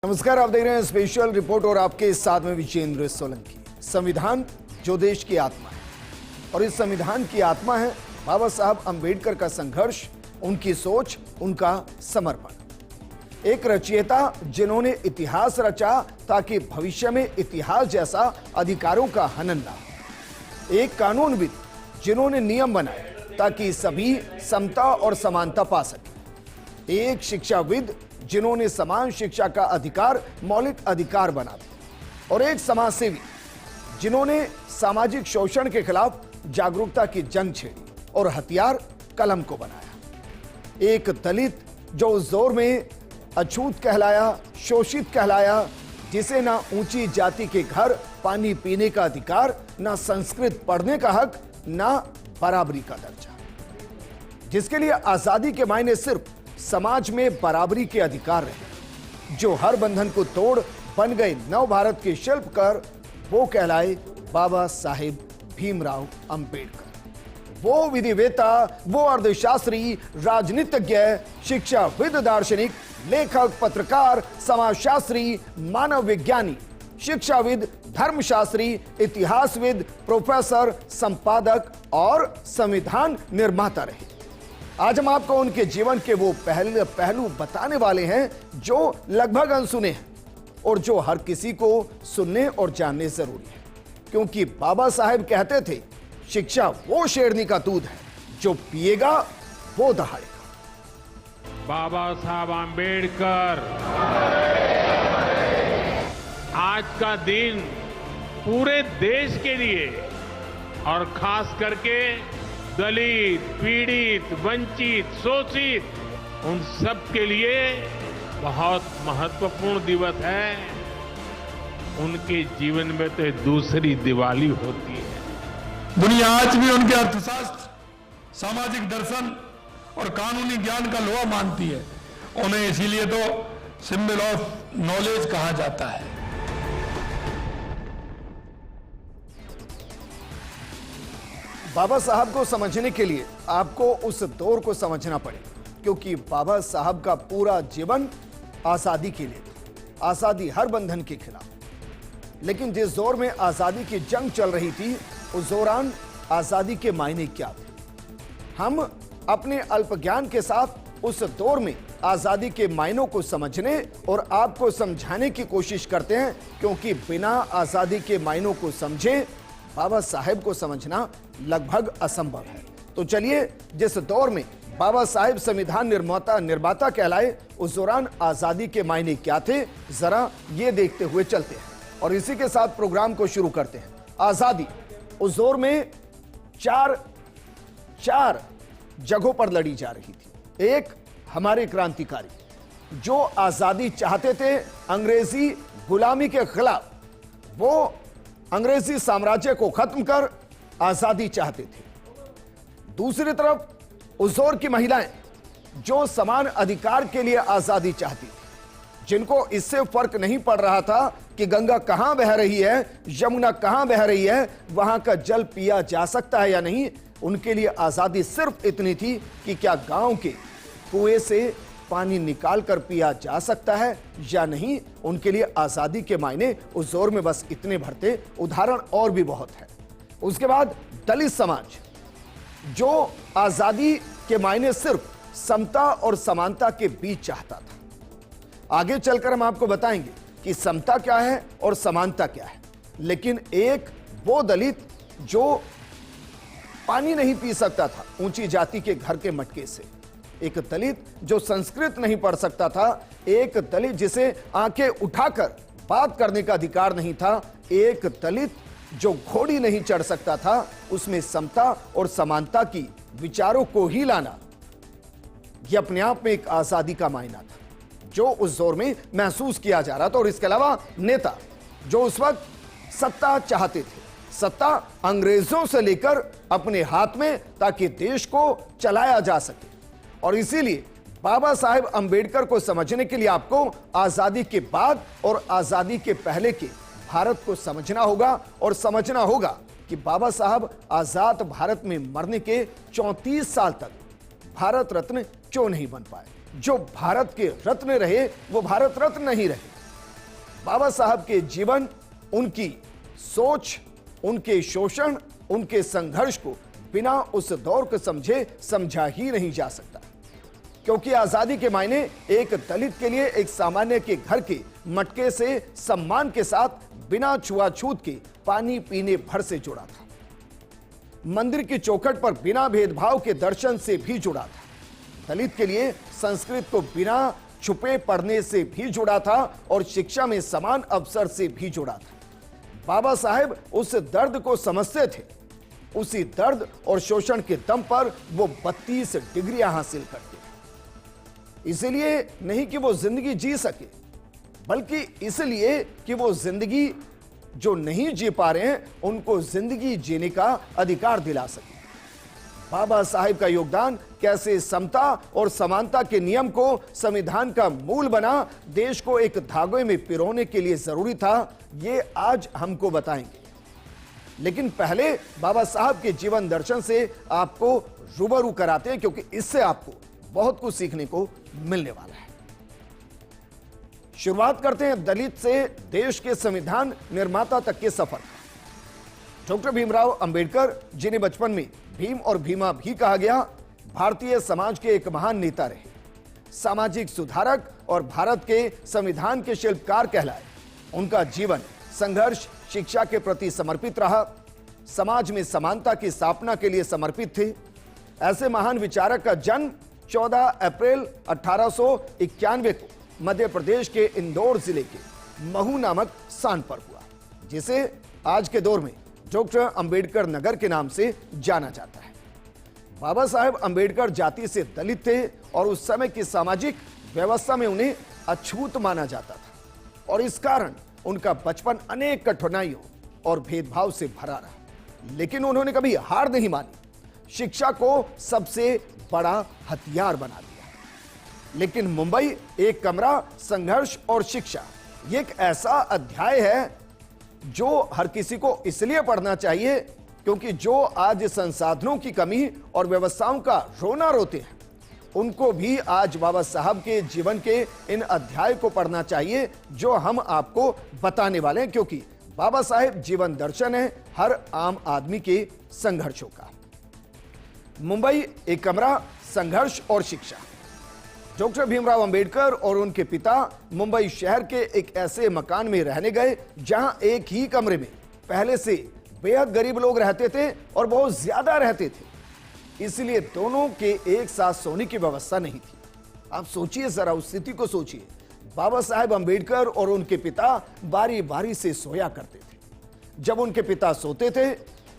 नमस्कार, आप देख रहे हैं स्पेशल रिपोर्ट और आपके साथ में विजेंद्र सोलंकी। संविधान जो देश की आत्मा है और इस संविधान की आत्मा है बाबा साहब अंबेडकर का संघर्ष, उनकी सोच, उनका समर्पण। एक रचयिता जिन्होंने इतिहास रचा ताकि भविष्य में इतिहास जैसा अधिकारों का हनन ना हो। एक कानूनविद जिन्होंने नियम बनाए ताकि सभी समता और समानता पा सके। एक शिक्षाविद जिन्होंने समान शिक्षा का अधिकार मौलिक अधिकार बना दिया। और एक समाजसेवी जिन्होंने सामाजिक शोषण के खिलाफ जागरूकता की जंग छेड़ी और हथियार कलम को बनाया। एक दलित जो उस दौर में अछूत कहलाया, शोषित कहलाया, जिसे ना ऊंची जाति के घर पानी पीने का अधिकार, ना संस्कृत पढ़ने का हक, ना बराबरी का दर्जा, जिसके लिए आजादी के मायने सिर्फ समाज में बराबरी के अधिकार रहे, जो हर बंधन को तोड़ बन गए नव भारत के शिल्पकार, वो कहलाए बाबा साहेब भीमराव अंबेडकर। वो विधिवेता, वो अर्थशास्त्री, राजनीतिज्ञ, शिक्षाविद, दार्शनिक, लेखक, पत्रकार, समाजशास्त्री, मानव विज्ञानी, शिक्षाविद, धर्मशास्त्री, इतिहासविद, प्रोफेसर, संपादक और संविधान निर्माता रहे। आज हम आपको उनके जीवन के वो पहलू बताने वाले हैं जो लगभग अनसुने हैं और जो हर किसी को सुनने और जानने जरूरी है, क्योंकि बाबा साहेब कहते थे, शिक्षा वो शेरनी का दूध है, जो पिएगा वो दहाड़ेगा। बाबा साहब आंबेडकर, आज का दिन पूरे देश के लिए और खास करके दलित, पीड़ित, वंचित, शोषित, उन सब के लिए बहुत महत्वपूर्ण दिवस है। उनके जीवन में तो दूसरी दिवाली होती है। दुनिया आज भी उनके अर्थशास्त्र, सामाजिक दर्शन और कानूनी ज्ञान का लोहा मानती है। उन्हें इसीलिए तो सिंबल ऑफ नॉलेज कहा जाता है। बाबा साहब को समझने के लिए आपको उस दौर को समझना पड़ेगा, क्योंकि बाबा साहब का पूरा जीवन आजादी के लिए था, आजादी हर बंधन के खिलाफ। लेकिन जिस दौर में आजादी की जंग चल रही थी, उस दौरान आजादी के मायने क्या थे? हम अपने अल्प ज्ञान के साथ उस दौर में आजादी के मायनों को समझने और आपको समझाने की कोशिश करते हैं, क्योंकि बिना आजादी के मायनों को समझे बाबा साहेब को समझना लगभग असंभव है। तो चलिए, जिस दौर में बाबा साहेब संविधान निर्माता कहलाए, उस दौरान आजादी के मायने क्या थे, जरा ये देखते हुए चलते हैं और इसी के साथ प्रोग्राम को शुरू करते हैं। आजादी उस दौर में चार जगहों पर लड़ी जा रही थी। एक, हमारे क्रांतिकारी जो आजादी चाहते थे, अंग्रेजी गुलामी के खिलाफ, वो अंग्रेजी साम्राज्य को खत्म कर आजादी चाहते थे। दूसरी तरफ उस दौर की महिलाएं जो समान अधिकार के लिए आजादी चाहती थी, जिनको इससे फर्क नहीं पड़ रहा था कि गंगा कहां बह रही है, यमुना कहां बह रही है, वहां का जल पिया जा सकता है या नहीं। उनके लिए आजादी सिर्फ इतनी थी कि क्या गांव के कुएं से पानी निकाल कर पिया जा सकता है या नहीं। उनके लिए आजादी के मायने उस दौर में बस इतने भरते। उदाहरण और भी बहुत है। उसके बाद दलित समाज जो आजादी के मायने सिर्फ समता और समानता के बीच चाहता था। आगे चलकर हम आपको बताएंगे कि समता क्या है और समानता क्या है। लेकिन एक वो दलित जो पानी नहीं पी सकता था ऊंची जाति के घर के मटके से, एक दलित जो संस्कृत नहीं पढ़ सकता था, एक दलित जिसे आंखें उठाकर बात करने का अधिकार नहीं था, एक दलित जो घोड़ी नहीं चढ़ सकता था, उसमें समता और समानता की विचारों को ही लाना, यह अपने आप में एक आजादी का मायना था जो उस दौर में महसूस किया जा रहा था। और इसके अलावा नेता जो उस वक्त सत्ता चाहते थे, सत्ता अंग्रेजों से लेकर अपने हाथ में, ताकि देश को चलाया जा सके। और इसीलिए बाबा साहेब अंबेडकर को समझने के लिए आपको आजादी के बाद और आजादी के पहले के भारत को समझना होगा और समझना होगा कि बाबा साहब आजाद भारत में मरने के 34 साल तक भारत रत्न क्यों नहीं बन पाए। जो भारत के रत्न रहे वो भारत रत्न नहीं रहे। बाबा साहब के जीवन, उनकी सोच, उनके शोषण, उनके संघर्ष को बिना उस दौर को समझे समझा ही नहीं जा सकता, क्योंकि आजादी के मायने एक दलित के लिए एक सामान्य के घर के मटके से सम्मान के साथ बिना छुआछूत के पानी पीने भर से जुड़ा था। मंदिर की चौखट पर बिना भेदभाव के दर्शन से भी जुड़ा था। दलित के लिए संस्कृत को बिना छुपे पढ़ने से भी जुड़ा था और शिक्षा में समान अवसर से भी जुड़ा था। बाबा साहेब उस दर्द को समझते थे। उसी दर्द और शोषण के दम पर वो 32 डिग्रियां हासिल करते थे। इसलिए नहीं कि वो जिंदगी जी सके, बल्कि इसलिए कि वो जिंदगी जो नहीं जी पा रहे हैं उनको जिंदगी जीने का अधिकार दिला सके। बाबा साहेब का योगदान कैसे समता और समानता के नियम को संविधान का मूल बना देश को एक धागे में पिरोने के लिए जरूरी था, ये आज हमको बताएंगे। लेकिन पहले बाबा साहब के जीवन दर्शन से आपको रूबरू कराते हैं, क्योंकि इससे आपको बहुत कुछ सीखने को मिलने वाला है। शुरुआत करते हैं दलित से देश के संविधान निर्माता तक के सफर। डॉक्टर भीमराव अंबेडकर, जिन्हें बचपन में भीम और भीमा भी कहा गया, भारतीय समाज के एक महान नेता रहे, सामाजिक सुधारक और भारत के संविधान के शिल्पकार कहलाए। उनका जीवन संघर्ष, शिक्षा के प्रति समर्पित रहा, समाज में समानता की स्थापना के लिए समर्पित थे। ऐसे महान विचारक का जन्म 14 अप्रैल 1891 को मध्य प्रदेश के इंदौर जिले के महू नामक स्थान पर हुआ, जिसे आज के दौर में डॉक्टर अंबेडकर नगर के नाम से जाना जाता है। बाबा साहेब अंबेडकर जाति से दलित थे और उस समय की सामाजिक व्यवस्था में उन्हें अछूत माना जाता था और इस कारण उनका बचपन अनेक कठिनाइयों और भेदभाव से भरा रहा। लेकिन उन्होंने कभी हार नहीं मानी, शिक्षा को सबसे बड़ा हथियार बना दिया। लेकिन मुंबई, एक कमरा, संघर्ष और शिक्षा, ये एक ऐसा अध्याय है जो हर किसी को इसलिए पढ़ना चाहिए क्योंकि जो आज संसाधनों की कमी और व्यवस्थाओं का रोना रोते हैं, उनको भी आज बाबा साहब के जीवन के इन अध्याय को पढ़ना चाहिए जो हम आपको बताने वाले हैं, क्योंकि बाबा साहेब जीवन दर्शन है हर आम आदमी के संघर्षों का। मुंबई, एक कमरा, संघर्ष और शिक्षा। डॉक्टर भीमराव अंबेडकर और उनके पिता मुंबई शहर के एक ऐसे मकान में रहने गए जहां एक ही कमरे में पहले से बेहद गरीब लोग रहते थे और बहुत ज्यादा रहते थे, इसलिए दोनों के एक साथ सोने की व्यवस्था नहीं थी। आप सोचिए जरा, उस स्थिति को सोचिए। बाबा साहेब अंबेडकर और उनके पिता बारी बारी से सोया करते थे। जब उनके पिता सोते थे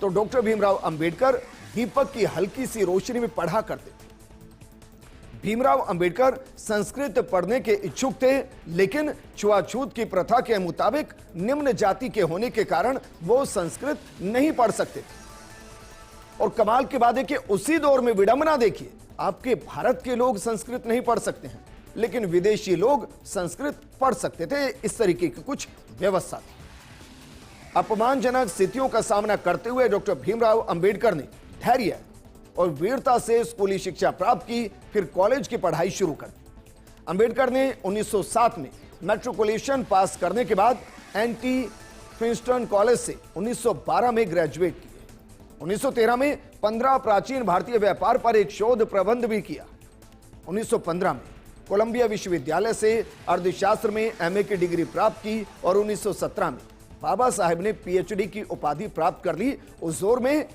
तो डॉक्टर भीमराव अंबेडकर दीपक की हल्की सी रोशनी में पढ़ा करते थे। भीमराव अंबेडकर संस्कृत पढ़ने के इच्छुक थे, लेकिन छुआछूत की प्रथा के मुताबिक निम्न जाति के होने के कारण वो संस्कृत नहीं पढ़ सकते थे। और कमाल की बात है कि उसी दौर में विडंबना देखिए, आपके भारत के लोग संस्कृत नहीं पढ़ सकते हैं, लेकिन विदेशी लोग संस्कृत पढ़ सकते थे। इस तरीके की कुछ व्यवस्था थी। अपमानजनक स्थितियों का सामना करते हुए डॉक्टर भीमराव अंबेडकर ने धैर्य और वीरता से स्कूली शिक्षा प्राप्त की, फिर कॉलेज की पढ़ाई शुरू कर दी। अंबेडकर ने 1907 में मैट्रिकुलेशन पास करने के बाद एंटी प्रिंसटन कॉलेज से 1912 में ग्रेजुएट किए। 1913 में 15 प्राचीन भारतीय व्यापार पर एक शोध प्रबंध भी किया। 1915 में कोलंबिया विश्वविद्यालय से अर्थशास्त्र में एमए की डिग्री प्राप्त की और 1917 में बाबा साहेब ने पीएचडी की उपाधि प्राप्त कर ली। उस दौर में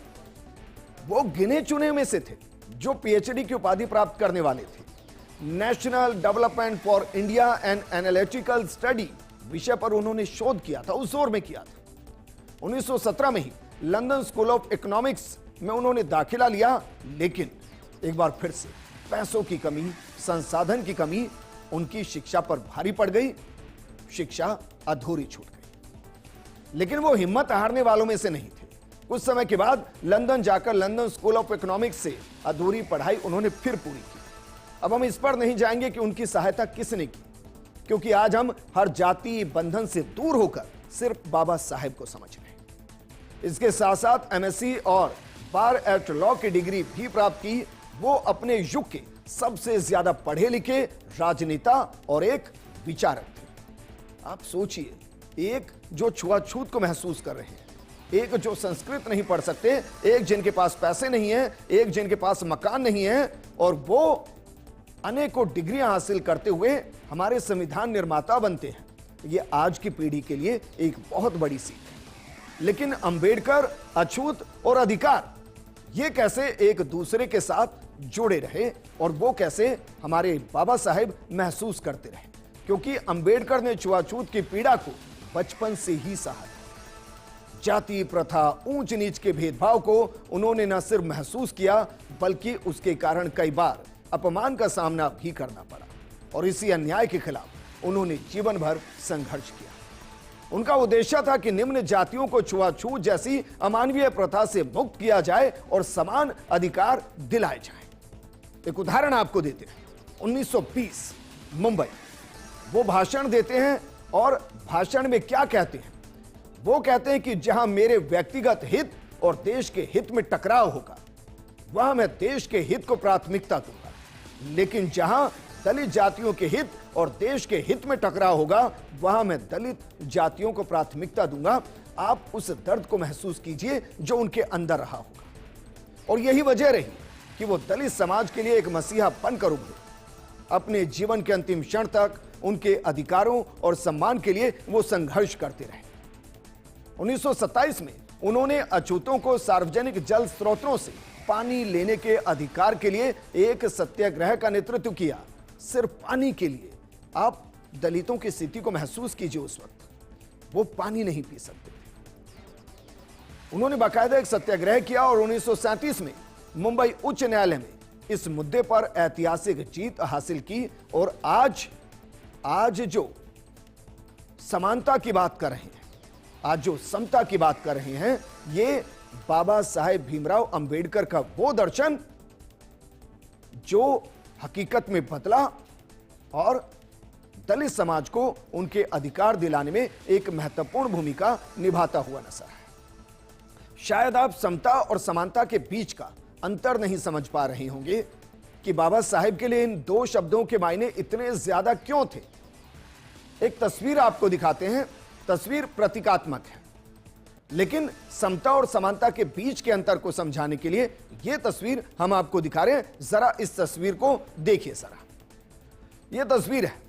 वो गिने चुने में से थे जो पीएचडी की उपाधि प्राप्त करने वाले थे। National development for India and analytical study विषय पर उन्होंने शोध किया था, उस दौर में किया था। 1917 में ही लंदन स्कूल ऑफ इकोनॉमिक्स में उन्होंने दाखिला लिया, लेकिन एक बार फिर से पैसों की कमी, संसाधन की कमी उनकी शिक्षा पर भारी पड़ गई। शिक्षा अधूरी छूट गई, लेकिन वो हिम्मत हारने वालों में से नहीं थे। कुछ समय के बाद लंदन जाकर लंदन स्कूल ऑफ इकोनॉमिक्स से अधूरी पढ़ाई उन्होंने फिर पूरी की। अब हम इस पर नहीं जाएंगे कि उनकी सहायता किसने की, क्योंकि आज हम हर जाति बंधन से दूर होकर सिर्फ बाबा साहेब को समझ रहे हैं। इसके साथ साथ एमएससी और बार एट लॉ की डिग्री भी प्राप्त की। वो अपने युग के सबसे ज्यादा पढ़े लिखे राजनेता और एक विचारक थे। आप सोचिए, एक जो छुआछूत को महसूस कर रहे हैं, एक जो संस्कृत नहीं पढ़ सकते, एक जिनके पास पैसे नहीं है, एक जिनके पास मकान नहीं है, और वो अनेकों डिग्रियां हासिल करते हुए हमारे संविधान निर्माता बनते हैं। ये आज की पीढ़ी के लिए एक बहुत बड़ी सीख है। लेकिन अंबेडकर, अछूत और अधिकार, ये कैसे एक दूसरे के साथ जुड़े रहे और वो कैसे हमारे बाबा साहेब महसूस करते रहे? क्योंकि अंबेडकर ने छुआछूत की पीड़ा को बचपन से ही सहा। जाति प्रथा, ऊंच नीच के भेदभाव को उन्होंने न सिर्फ महसूस किया, बल्कि उसके कारण कई बार अपमान का सामना भी करना पड़ा, और इसी अन्याय के खिलाफ उन्होंने जीवन भर संघर्ष किया। उनका उद्देश्य था कि निम्न जातियों को छुआछूत जैसी अमानवीय प्रथा से मुक्त किया जाए और समान अधिकार दिलाए जाए। एक उदाहरण आपको देते हैं। 1920 मुंबई, वो भाषण देते हैं, और भाषण में क्या कहते हैं? वो कहते हैं कि जहां मेरे व्यक्तिगत हित और देश के हित में टकराव होगा, वहां मैं देश के हित को प्राथमिकता दूंगा, लेकिन जहां दलित जातियों के हित और देश के हित में टकराव होगा, वहां मैं दलित जातियों को प्राथमिकता दूंगा। आप उस दर्द को महसूस कीजिए जो उनके अंदर रहा होगा, और यही वजह रही कि वो दलित समाज के लिए एक मसीहा बनकर उभरे। अपने जीवन के अंतिम क्षण तक उनके अधिकारों और सम्मान के लिए वो संघर्ष करते रहे। 1927 में उन्होंने अछूतों को सार्वजनिक जल स्रोतों से पानी लेने के अधिकार के लिए एक सत्याग्रह का नेतृत्व किया। सिर्फ पानी के लिए। आप दलितों की स्थिति को महसूस कीजिए। उस वक्त वो पानी नहीं पी सकते थे। उन्होंने बाकायदा एक सत्याग्रह किया, और 1937 में मुंबई उच्च न्यायालय में इस मुद्दे पर ऐतिहासिक जीत हासिल की। और आज जो समानता की बात कर रहे हैं, आज जो समता की बात कर रहे हैं, ये बाबा साहेब भीमराव अंबेडकर का वो दर्शन जो हकीकत में बदला और दलित समाज को उनके अधिकार दिलाने में एक महत्वपूर्ण भूमिका निभाता हुआ नजर है। शायद आप समता और समानता के बीच का अंतर नहीं समझ पा रहे होंगे कि बाबा साहेब के लिए इन दो शब्दों के मायने इतने ज्यादा क्यों थे। एक तस्वीर आपको दिखाते हैं। तस्वीर प्रतीकात्मक है, लेकिन समता और समानता के बीच के अंतर को समझाने के लिए यह तस्वीर हम आपको दिखा रहे हैं। जरा इस तस्वीर को देखिए। जरा यह तस्वीर है।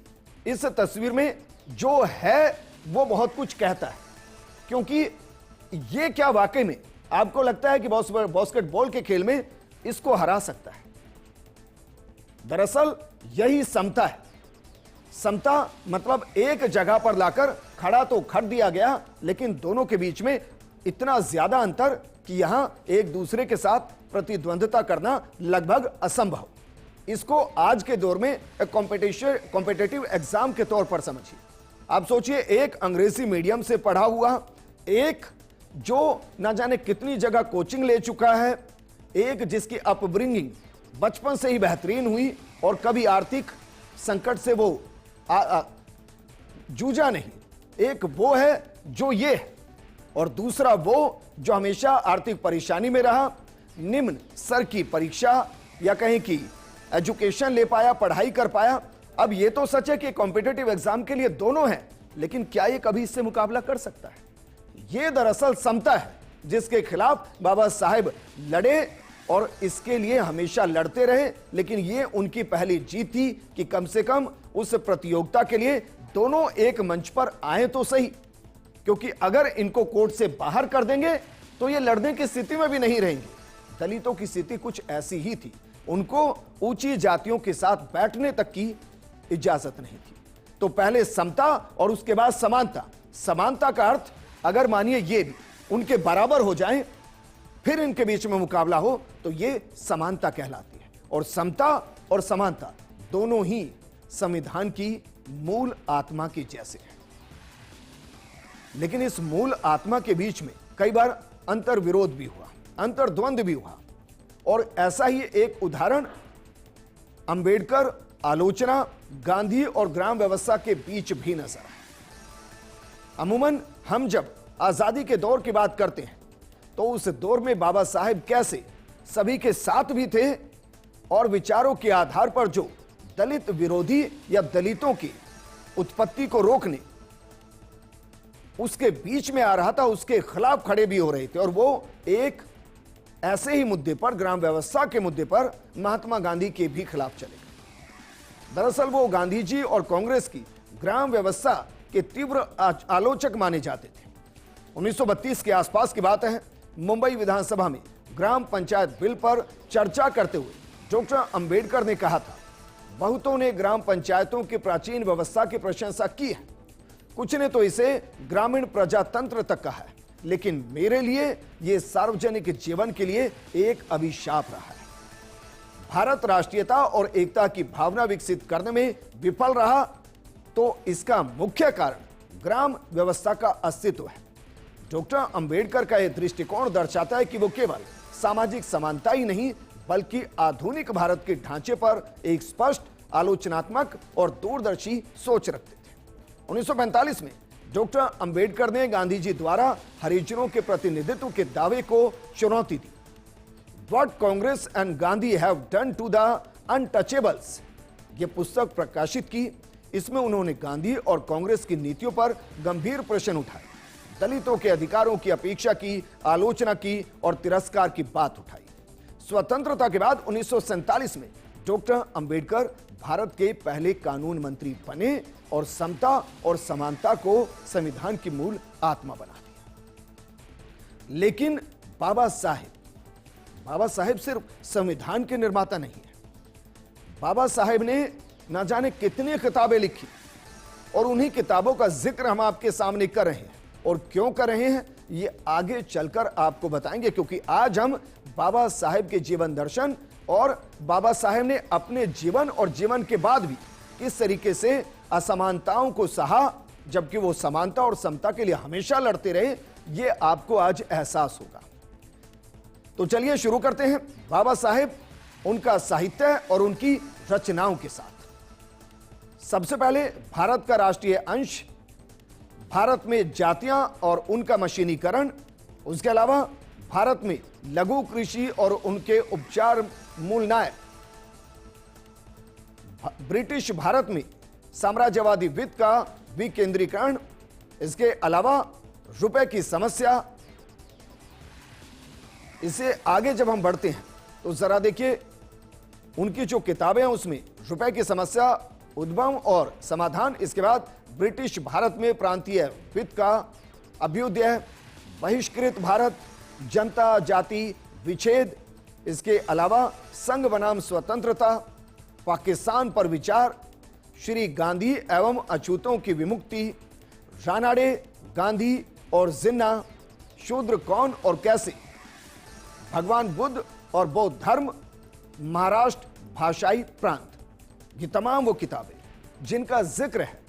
इस तस्वीर में जो है वो बहुत कुछ कहता है, क्योंकि यह क्या वाकई में आपको लगता है कि बास्केटबॉल के खेल में इसको हरा सकता है? दरअसल यही समता है। समता मतलब एक जगह पर लाकर खड़ा तो खड़ दिया गया, लेकिन दोनों के बीच में इतना ज्यादा अंतर कि यहां एक दूसरे के साथ प्रतिद्वंद्विता करना लगभग असंभव। इसको आज के दौर में एक कॉम्पिटिटिव एग्जाम के तौर पर समझिए। आप सोचिए, एक अंग्रेजी मीडियम से पढ़ा हुआ, एक जो ना जाने कितनी जगह कोचिंग ले चुका है, एक जिसकी अपब्रिंगिंग बचपन से ही बेहतरीन हुई और कभी आर्थिक संकट से वो जूझा नहीं। एक वो है जो ये है, और दूसरा वो जो हमेशा आर्थिक परेशानी में रहा, निम्न स्तर की परीक्षा या कहें कि एजुकेशन ले पाया, पढ़ाई कर पाया। अब ये तो सच है कि कॉम्पिटिटिव एग्जाम के लिए दोनों हैं, लेकिन क्या ये कभी इससे मुकाबला कर सकता है? ये दरअसल समता है जिसके खिलाफ बाबा साहेब लड़े और इसके लिए हमेशा लड़ते रहे। लेकिन ये उनकी पहली जीत थी कि कम से कम उस प्रतियोगिता के लिए दोनों एक मंच पर आए तो सही, क्योंकि अगर इनको कोर्ट से बाहर कर देंगे तो ये लड़ने की स्थिति में भी नहीं रहेंगे। दलितों की स्थिति कुछ ऐसी ही थी, उनको ऊंची जातियों के साथ बैठने तक की इजाजत नहीं थी। तो पहले समता और उसके बाद समानता। समानता का अर्थ अगर मानिए ये भी उनके बराबर हो जाएं, फिर इनके बीच में मुकाबला हो, तो ये समानता कहलाती है। और समता और समानता दोनों ही संविधान की मूल आत्मा की जैसे है। लेकिन इस मूल आत्मा के बीच में कई बार अंतर्विरोध भी हुआ, अंतर्द्वंद भी हुआ। और ऐसा ही एक उदाहरण अंबेडकर, आलोचना, गांधी और ग्राम व्यवस्था के बीच भी नजर आया। अमूमन हम जब आजादी के दौर की बात करते हैं तो उस दौर में बाबा साहेब कैसे सभी के साथ भी थे और विचारों के आधार पर जो दलित विरोधी या दलितों की उत्पत्ति को रोकने उसके बीच में आ रहा था, उसके खिलाफ खड़े भी हो रहे थे। और वो एक ऐसे ही मुद्दे पर, ग्राम व्यवस्था के मुद्दे पर महात्मा गांधी के भी खिलाफ चले गए। दरअसल वो गांधी जी और कांग्रेस की ग्राम व्यवस्था के तीव्र आलोचक माने जाते थे। 1932 के आसपास की बात है, मुंबई विधानसभा में ग्राम पंचायत बिल पर चर्चा करते हुए डॉक्टर अंबेडकर ने कहा था, बहुतों ने ग्राम पंचायतों की प्राचीन व्यवस्था की प्रशंसा की है, कुछ ने तो इसे ग्रामीण प्रजातंत्र तक कहा है, लेकिन मेरे लिए यह सार्वजनिक जीवन के लिए एक अभिशाप रहा है। भारत राष्ट्रीयता और एकता की भावना विकसित करने में विफल रहा तो इसका मुख्य कारण ग्राम व्यवस्था का अस्तित्व है। डॉक्टर अंबेडकर का यह दृष्टिकोण दर्शाता है कि वो केवल सामाजिक समानता ही नहीं बल्कि आधुनिक भारत के ढांचे पर एक स्पष्ट, आलोचनात्मक और दूरदर्शी सोच रखते थे। 1945 में डॉक्टर अंबेडकर ने गांधी जी द्वारा हरिजनों के प्रतिनिधित्व के दावे को चुनौती दी। What Congress and Gandhi have done to the untouchables, यह पुस्तक प्रकाशित की। इसमें उन्होंने गांधी और कांग्रेस की नीतियों पर गंभीर प्रश्न उठाए, दलितों के अधिकारों की अपेक्षा की, आलोचना की और तिरस्कार की बात उठाई। स्वतंत्रता के बाद 1947 में डॉक्टर अंबेडकर भारत के पहले कानून मंत्री बने और समता और समानता को संविधान की मूल आत्मा बना दिया। लेकिन बाबा साहेब सिर्फ संविधान के निर्माता नहीं है। बाबा साहेब ने न जाने कितनी किताबें लिखी और उन्हीं किताबों का जिक्र हम आपके सामने कर रहे हैं। और क्यों कर रहे हैं ये आगे चलकर आपको बताएंगे, क्योंकि आज हम बाबा साहेब के जीवन दर्शन और बाबा साहेब ने अपने जीवन और जीवन के बाद भी किस तरीके से असमानताओं को सहा, जबकि वो समानता और समता के लिए हमेशा लड़ते रहे, ये आपको आज एहसास होगा। तो चलिए शुरू करते हैं बाबा साहेब, उनका साहित्य और उनकी रचनाओं के साथ। सबसे पहले भारत का राष्ट्रीय अंश, भारत में जातियां और उनका मशीनीकरण, उसके अलावा भारत में लघु कृषि और उनके उपचार मूल न्याय, ब्रिटिश भारत में साम्राज्यवादी वित्त का विकेंद्रीकरण, इसके अलावा रुपए की समस्या। इससे आगे जब हम बढ़ते हैं तो जरा देखिए उनकी जो किताबें हैं उसमें रुपए की समस्या, उद्भव और समाधान, इसके बाद ब्रिटिश भारत में प्रांतीय वित्त का अभ्युदय, बहिष्कृत भारत, जनता जाति विच्छेद, इसके अलावा संघ बनाम स्वतंत्रता, पाकिस्तान पर विचार, श्री गांधी एवं अछूतों की विमुक्ति, रानाडे, गांधी और जिन्ना, शूद्र कौन और कैसे, भगवान बुद्ध और बौद्ध धर्म, महाराष्ट्र भाषाई प्रांत। ये तमाम वो किताबें जिनका जिक्र है,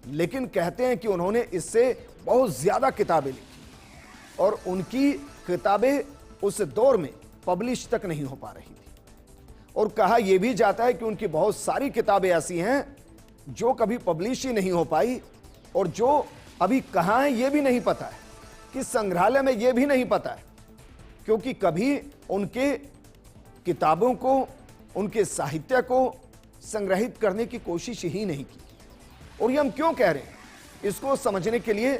लेकिन कहते हैं कि उन्होंने इससे बहुत ज्यादा किताबें लिखी और उनकी किताबें उस दौर में पब्लिश तक नहीं हो पा रही थी। और कहा यह भी जाता है कि उनकी बहुत सारी किताबें ऐसी हैं जो कभी पब्लिश ही नहीं हो पाई और जो अभी कहाँ है यह भी नहीं पता है, कि संग्रहालय में यह भी नहीं पता है, क्योंकि कभी उनके किताबों को, उनके साहित्य को संग्रहित करने की कोशिश ही नहीं की। और ये हम क्यों कह रहे हैं, इसको समझने के लिए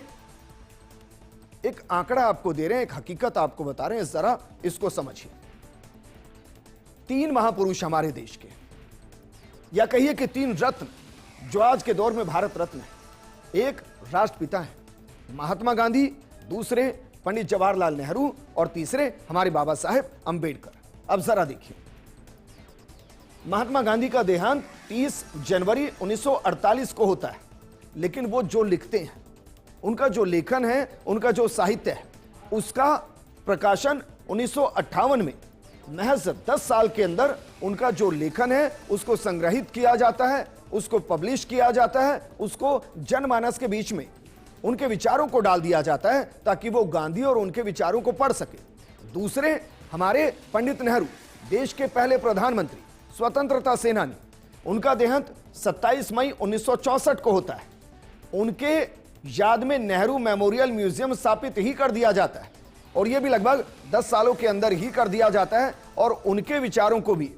एक आंकड़ा आपको दे रहे हैं, एक हकीकत आपको बता रहे हैं, जरा इसको समझिए। 3 महापुरुष हमारे देश के, या कहिए कि 3 रत्न जो आज के दौर में भारत रत्न है। एक राष्ट्रपिता है महात्मा गांधी, दूसरे पंडित जवाहरलाल नेहरू और तीसरे हमारे बाबा साहेब अंबेडकर। अब जरा देखिए, महात्मा गांधी का देहांत 30 जनवरी 1948 को होता है, लेकिन वो जो लिखते हैं, उनका जो लेखन है, उनका जो साहित्य है, उसका प्रकाशन 1958 में, महज 10 साल के अंदर उनका जो लेखन है उसको संग्रहित किया जाता है, उसको पब्लिश किया जाता है, उसको जनमानस के बीच में उनके विचारों को डाल दिया जाता है ताकि वो गांधी और उनके विचारों को पढ़ सके। दूसरे हमारे पंडित नेहरू, देश के पहले प्रधानमंत्री, स्वतंत्रता सेनानी, उनका देहांत 27 मई 1964 को होता है। उनके याद में नेहरू मेमोरियल म्यूजियम स्थापित ही कर दिया जाता है और यह भी लगभग 10 सालों के अंदर ही कर दिया जाता है और उनके विचारों को भी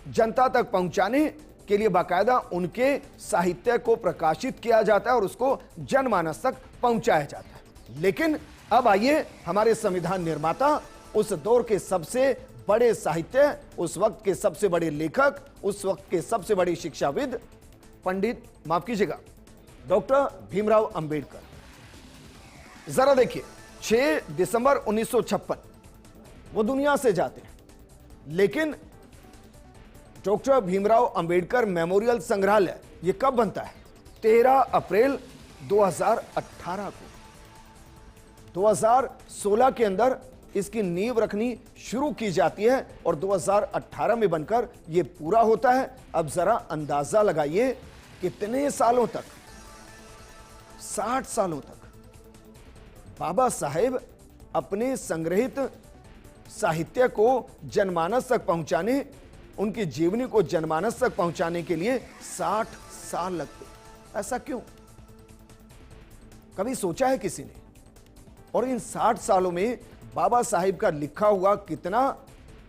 जनता तक पहुंचाने के लिए बाकायदा उनके साहित्य को प्रकाशित किया जाता है और उसको जनमानस तक पहुंचाया जाता है। लेकिन अब आइए हमारे संविधान निर्माता, उस दौर के सबसे बड़े साहित्य, उस वक्त के सबसे बड़े लेखक, उस वक्त के सबसे बड़े शिक्षाविद, पंडित, माफ कीजिएगा, डॉक्टर भीमराव अंबेडकर। जरा देखिए, 6 दिसंबर 1956 वो दुनिया से जाते हैं, लेकिन डॉक्टर भीमराव अंबेडकर मेमोरियल संग्रहालय ये कब बनता है? 13 अप्रैल 2018 को। 2016 के अंदर इसकी नींव रखनी शुरू की जाती है और 2018 में बनकर यह पूरा होता है। अब जरा अंदाजा लगाइए कितने सालों तक, 60 सालों तक बाबा साहेब अपने संग्रहित साहित्य को जनमानस तक पहुंचाने, उनकी जीवनी को जनमानस तक पहुंचाने के लिए 60 साल लगते। ऐसा क्यों? कभी सोचा है किसी ने? और इन 60 सालों में बाबा साहिब का लिखा हुआ कितना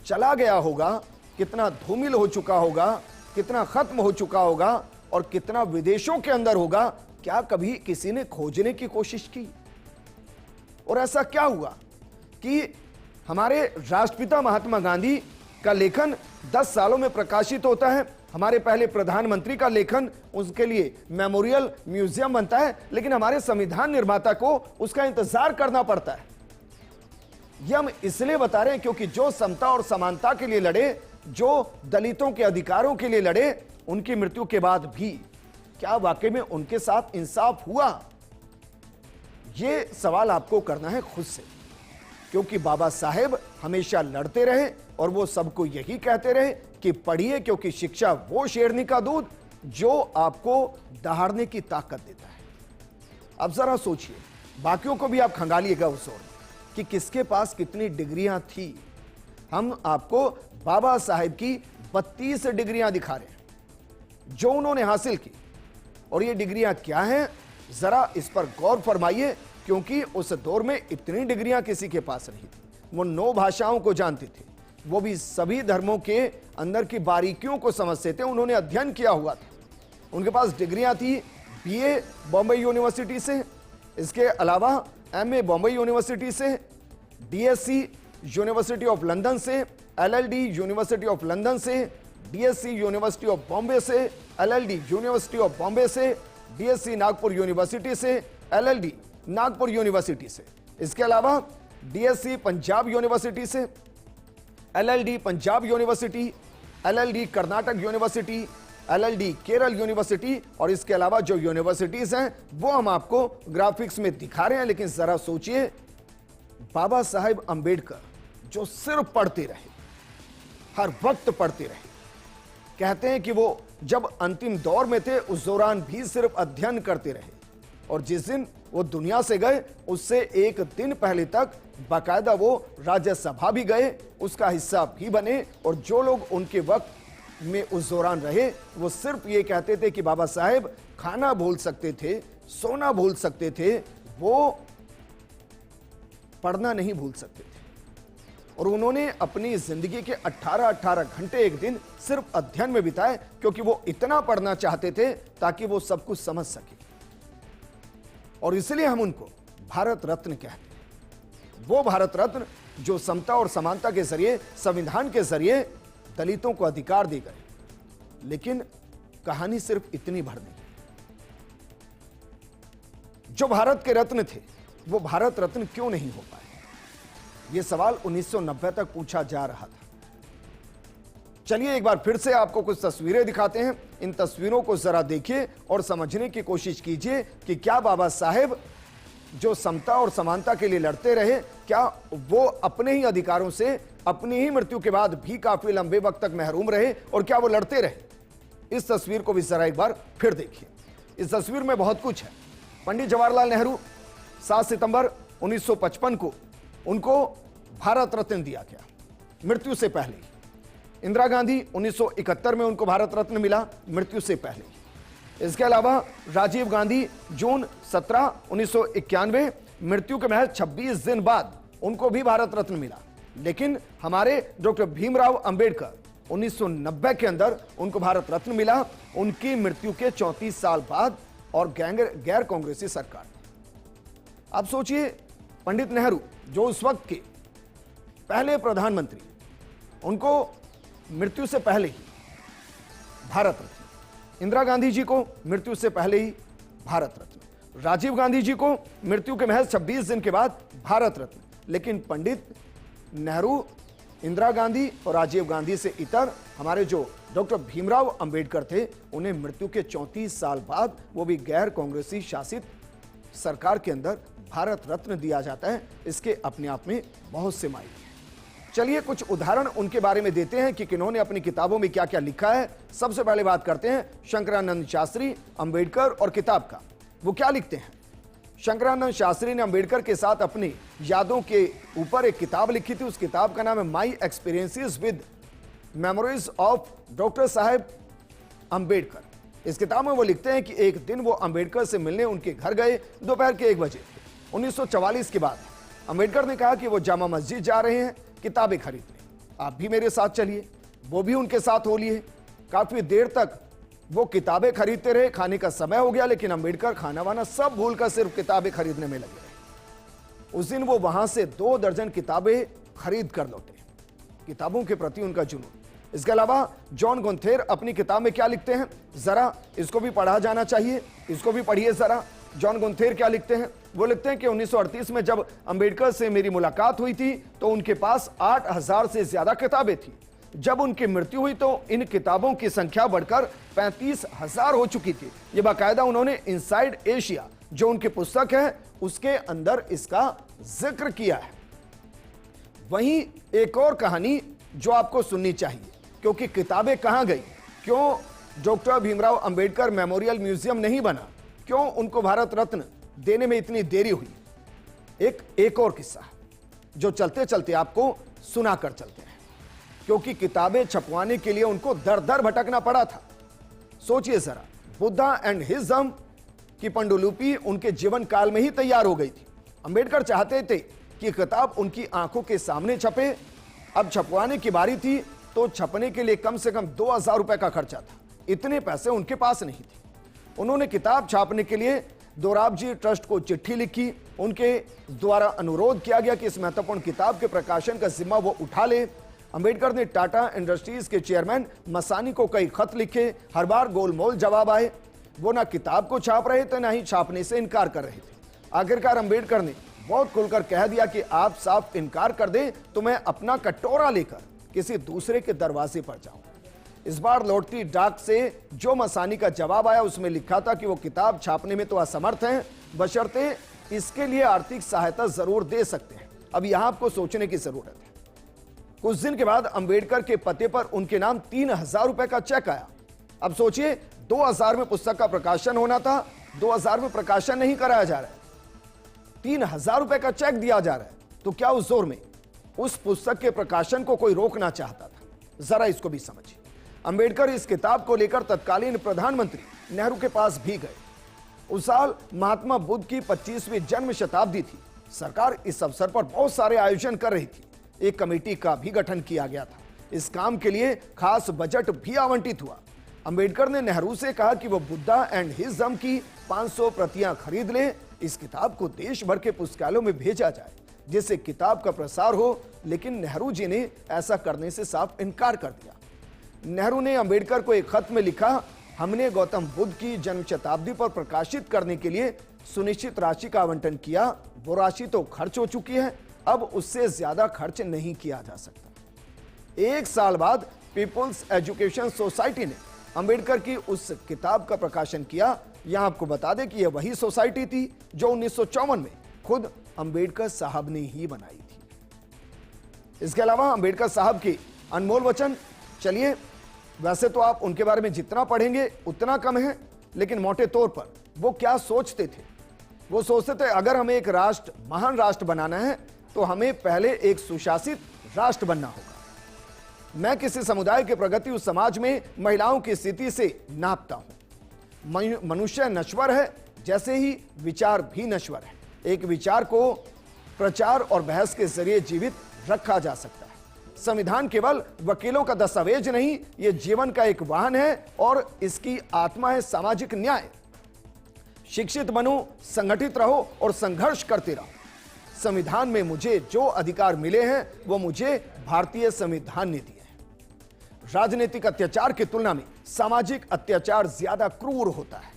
चला गया होगा, कितना धूमिल हो चुका होगा, कितना खत्म हो चुका होगा और कितना विदेशों के अंदर होगा, क्या कभी किसी ने खोजने की कोशिश की? और ऐसा क्या हुआ कि हमारे राष्ट्रपिता महात्मा गांधी का लेखन 10 सालों में प्रकाशित होता है, हमारे पहले प्रधानमंत्री का लेखन, उसके लिए मेमोरियल म्यूजियम बनता है, लेकिन हमारे संविधान निर्माता को उसका इंतजार करना पड़ता है। यह हम इसलिए बता रहे हैं क्योंकि जो समता और समानता के लिए लड़े, जो दलितों के अधिकारों के लिए लड़े, उनकी मृत्यु के बाद भी क्या वाकई में उनके साथ इंसाफ हुआ? यह सवाल आपको करना है खुद से, क्योंकि बाबा साहेब हमेशा लड़ते रहे और वो सबको यही कहते रहे कि पढ़िए, क्योंकि शिक्षा वो शेरनी का दूध जो आपको दहाड़ने की ताकत देता है। अब जरा सोचिए, बाकियों को भी आप खंगालिएगा उस ओर कि किसके पास कितनी डिग्रियां थी। हम आपको बाबा साहेब की 32 डिग्रियां दिखा रहे हैं जो उन्होंने हासिल की, और ये डिग्रियां क्या हैं, जरा इस पर गौर फरमाइए, क्योंकि उस दौर में इतनी डिग्रियां किसी के पास नहीं थी। वो 9 भाषाओं को जानते थे, वो भी सभी धर्मों के अंदर की बारीकियों को समझते थे, उन्होंने अध्ययन किया हुआ था। उनके पास डिग्रियां थी बीए बॉम्बे यूनिवर्सिटी से, इसके अलावा एमए बॉम्बे यूनिवर्सिटी से, डीएससी यूनिवर्सिटी ऑफ लंदन से, एलएलडी यूनिवर्सिटी ऑफ लंदन से, डीएससी यूनिवर्सिटी ऑफ बॉम्बे से, एलएलडी यूनिवर्सिटी ऑफ बॉम्बे से, डीएससी नागपुर यूनिवर्सिटी से, एलएलडी नागपुर यूनिवर्सिटी से, इसके अलावा डीएससी पंजाब यूनिवर्सिटी से, LLD Punjab university, LLD Karnataka university, LLD Kerala university, और इसके अलावा जो यूनिवर्सिटीज हैं वो हम आपको ग्राफिक्स में दिखा रहे हैं। लेकिन जरा सोचिए, बाबा साहेब अंबेडकर जो सिर्फ पढ़ते रहे, हर वक्त पढ़ते रहे, कहते हैं कि वो जब अंतिम दौर में थे उस दौरान भी सिर्फ अध्ययन करते रहे, और जिस दिन वो दुनिया से गए उससे एक दिन पहले तक बाकायदा वो राज्यसभा भी गए, उसका हिस्सा भी बने, और जो लोग उनके वक्त में उस दौरान रहे वो सिर्फ ये कहते थे कि बाबा साहेब खाना भूल सकते थे, सोना भूल सकते थे, वो पढ़ना नहीं भूल सकते थे। और उन्होंने अपनी जिंदगी के 18 घंटे एक दिन सिर्फ अध्ययन में बिताए, क्योंकि वो इतना पढ़ना चाहते थे ताकि वो सब कुछ समझ सके। और इसलिए हम उनको भारत रत्न कहते हैं, वो भारत रत्न जो समता और समानता के जरिए, संविधान के जरिए दलितों को अधिकार दे गए। लेकिन कहानी सिर्फ इतनी भर नहीं, जो भारत के रत्न थे वो भारत रत्न क्यों नहीं हो पाए? यह सवाल 1990 तक पूछा जा रहा था। चलिए एक बार फिर से आपको कुछ तस्वीरें दिखाते हैं। इन तस्वीरों को जरा देखिए और समझने की कोशिश कीजिए कि क्या बाबा साहेब जो समता और समानता के लिए लड़ते रहे, क्या वो अपने ही अधिकारों से अपनी ही मृत्यु के बाद भी काफी लंबे वक्त तक महरूम रहे, और क्या वो लड़ते रहे? इस तस्वीर को भी जरा एक बार फिर देखिए। इस तस्वीर में बहुत कुछ है। पंडित जवाहरलाल नेहरू 7 सितंबर 1955 को उनको भारत रत्न दिया गया, मृत्यु से पहले ही। इंदिरा गांधी 1971 में उनको भारत रत्न मिला, मृत्यु से पहले ही। इसके अलावा राजीव गांधी जून 17, 1991, मृत्यु के महज 26 दिन बाद उनको भी भारत रत्न मिला। लेकिन हमारे डॉक्टर भीमराव अंबेडकर 1990 के अंदर उनको भारत रत्न मिला, उनकी मृत्यु के 34 साल बाद, और गैर कांग्रेसी सरकार। आप सोचिए, पंडित नेहरू जो उस वक्त के पहले प्रधानमंत्री, उनको मृत्यु से पहले ही भारत रत्न, इंदिरा गांधी जी को मृत्यु से पहले ही भारत रत्न, राजीव गांधी जी को मृत्यु के महज 26 दिन के बाद भारत रत्न, लेकिन पंडित नेहरू, इंदिरा गांधी और राजीव गांधी से इतर हमारे जो डॉक्टर भीमराव अंबेडकर थे, उन्हें मृत्यु के 34 साल बाद, वो भी गैर कांग्रेसी शासित सरकार के अंदर, भारत रत्न दिया जाता है। इसके अपने आप में बहुत से मायने हैं। चलिए कुछ उदाहरण उनके बारे में देते हैं कि किन्होंने अपनी किताबों में क्या क्या लिखा है। सबसे पहले बात करते हैं शंकरानंद शास्त्री, अंबेडकर और किताब का। वो क्या लिखते हैं? शंकरानंद शास्त्री ने अंबेडकर के साथ अपनी यादों के ऊपर एक किताब लिखी थी। उस किताब का नाम है my experiences with memories of doctor Saheb Ambedkar. इस किताब में वो लिखते हैं कि एक दिन वो अंबेडकर से मिलने उनके घर गए, दोपहर के 1 बजे। 1944 के बाद अंबेडकर ने कहा कि वो जामा मस्जिद जा रहे हैं किताबें खरीदने, आप भी मेरे साथ चलिए। वो भी उनके साथ हो लिए। काफी देर तक वो किताबें खरीदते रहे। खाने का समय हो गया, लेकिन अंबेडकर खाना वाना सब भूलकर सिर्फ किताबें खरीदने में लगे रहे। उस दिन वो वहां से 2 दर्जन किताबें खरीद कर लौटे। किताबों के प्रति उनका जुनून। इसके अलावा जॉन गुंथेर अपनी किताब में क्या लिखते हैं, जरा इसको भी पढ़ा जाना चाहिए, इसको भी पढ़िए जरा। जॉन गुंथेर क्या लिखते हैं? वो लिखते हैं कि 1938 में जब अंबेडकर से मेरी मुलाकात हुई थी तो उनके पास 8000 से ज्यादा किताबें थी। जब उनकी मृत्यु हुई तो इन किताबों की संख्या बढ़कर 35,000 हो चुकी थी। ये बाकायदा उन्होंने इनसाइड एशिया, जो उनकी पुस्तक है, उसके अंदर इसका जिक्र किया है। वहीं एक और कहानी जो आपको सुननी चाहिए, क्योंकि किताबें कहां गई, क्यों doctor Bhimrao Ambedkar memorial museum नहीं बना, क्यों उनको भारत रत्न देने में इतनी देरी हुई। एक और किस्सा जो चलते चलते आपको सुनाकर चलते हैं, क्योंकि किताबें छपवाने के लिए उनको दर दर भटकना पड़ा था। सोचिए जरा, बुद्धा एंड हिज्म की पांडुलिपि उनके जीवन काल में ही तैयार हो गई थी। अंबेडकर चाहते थे कि किताब उनकी आंखों के सामने छपे। अब छपवाने की बारी थी तो छपने के लिए कम से कम 2000 रुपए का खर्चा था। इतने पैसे उनके पास नहीं थे। उन्होंने किताब छापने के लिए दोराबजी ट्रस्ट को चिट्ठी लिखी। उनके द्वारा अनुरोध किया गया कि इस महत्वपूर्ण किताब के प्रकाशन का जिम्मा वो उठा ले। अंबेडकर ने टाटा इंडस्ट्रीज के चेयरमैन मसानी को कई खत लिखे। हर बार गोलमोल जवाब आए। वो ना किताब को छाप रहे थे, ना ही छापने से इनकार कर रहे थे। आखिरकार अंबेडकर ने बहुत खुलकर कह दिया कि आप साफ इनकार कर दे तो मैं अपना कटोरा लेकर किसी दूसरे के दरवाजे पर जाऊं। इस बार लौटती डाक से जो मसानी का जवाब आया, उसमें लिखा था कि वो किताब छापने में तो असमर्थ हैं, बशर्ते इसके लिए आर्थिक सहायता जरूर दे सकते हैं। अब यहां आपको सोचने की जरूरत है। कुछ दिन के बाद अंबेडकर के पते पर उनके नाम 3000 रुपए का चेक आया। अब सोचिए, 2000 में पुस्तक का प्रकाशन होना था, 2000 में प्रकाशन नहीं कराया जा रहा है, 3000 रुपए का चेक दिया जा रहा है। तो क्या उस दौर में उस पुस्तक के प्रकाशन को कोई रोकना चाहता था? जरा इसको भी समझिए। अंबेडकर इस किताब को लेकर तत्कालीन प्रधानमंत्री नेहरू के पास भी गए। उस साल महात्मा बुद्ध की 25वीं जन्म शताब्दी थी। सरकार इस अवसर पर बहुत सारे आयोजन कर रही थी। एक कमेटी का भी गठन किया गया था। इस काम के लिए खास बजट भी आवंटित हुआ। अंबेडकर ने नेहरू से कहा कि वो बुद्धा एंड हिज्म की 500 प्रतियां खरीद ले। इस किताब को देश भर के पुस्तकालयों में भेजा जाए, जिससे किताब का प्रसार हो। लेकिन नेहरू जी ने ऐसा करने से साफ इनकार कर दिया। नेहरू ने अंबेडकर को एक खत में लिखा, हमने गौतम बुद्ध की जन्म शताब्दी पर प्रकाशित करने के लिए सुनिश्चित राशि का आवंटन किया। वो राशि तो खर्च हो चुकी है, अब उससे ज्यादा खर्च नहीं किया जा सकता। 1 साल बाद पीपुल्स एजुकेशन सोसाइटी ने अंबेडकर की उस किताब का प्रकाशन किया। यहां आपको बता दें कि यह वही सोसाइटी थी जो 1954 में खुद अंबेडकर साहब ने ही बनाई थी। इसके अलावा अंबेडकर साहब के अनमोल वचन, चलिए वैसे तो आप उनके बारे में जितना पढ़ेंगे उतना कम है, लेकिन मोटे तौर पर वो क्या सोचते थे? वो सोचते थे अगर हमें एक राष्ट्र, महान राष्ट्र बनाना है तो हमें पहले एक सुशासित राष्ट्र बनना होगा। मैं किसी समुदाय की प्रगति उस समाज में महिलाओं की स्थिति से नापता हूं। मनुष्य नश्वर है, जैसे ही विचार भी नश्वर है। एक विचार को प्रचार और बहस के जरिए जीवित रखा जा सकता है। संविधान केवल वकीलों का दस्तावेज नहीं, यह जीवन का एक वाहन है और इसकी आत्मा है सामाजिक न्याय। शिक्षित बनो, संगठित रहो और संघर्ष करते रहो। संविधान में मुझे जो अधिकार मिले हैं वो मुझे भारतीय संविधान ने दिए हैं। राजनीतिक अत्याचार की तुलना में सामाजिक अत्याचार ज्यादा क्रूर होता है।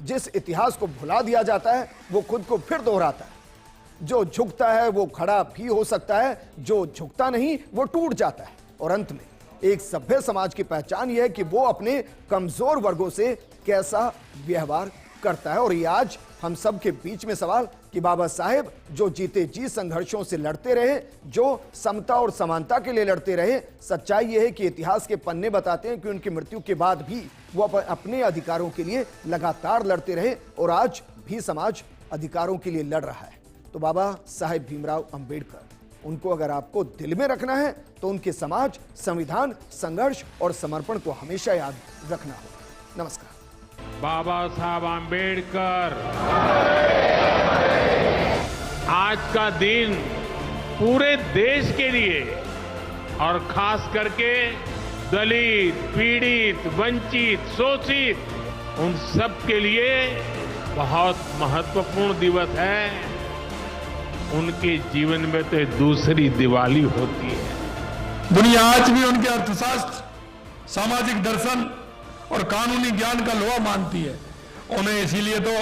जिस इतिहास को भुला दिया जाता है वो खुद को फिर दोहराता है। जो झुकता है वो खड़ा भी हो सकता है, जो झुकता नहीं वो टूट जाता है। और अंत में एक सभ्य समाज की पहचान यह है कि वो अपने कमजोर वर्गों से कैसा व्यवहार करता है। और ये आज हम सब के बीच में सवाल कि बाबा साहेब जो जीते जी संघर्षों से लड़ते रहे, जो समता और समानता के लिए लड़ते रहे, सच्चाई यह है कि इतिहास के पन्ने बताते हैं कि उनकी मृत्यु के बाद भी वो अपने अधिकारों के लिए लगातार लड़ते रहे और आज भी समाज अधिकारों के लिए लड़ रहा है। तो बाबा साहेब भीमराव अंबेडकर, उनको अगर आपको दिल में रखना है तो उनके समाज, संविधान, संघर्ष और समर्पण को हमेशा याद रखना होगा। नमस्कार। बाबा साहब आम्बेडकर, आज का दिन पूरे देश के लिए और खास करके दलित, पीड़ित, वंचित, शोषित उन सब के लिए बहुत महत्वपूर्ण दिवस है। उनके जीवन में तो दूसरी दिवाली होती है। दुनिया आज भी उनके अर्थशास्त्र, सामाजिक दर्शन और कानूनी ज्ञान का लोहा मानती है। उन्हें इसीलिए तो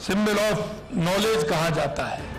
सिंबल ऑफ नॉलेज कहा जाता है।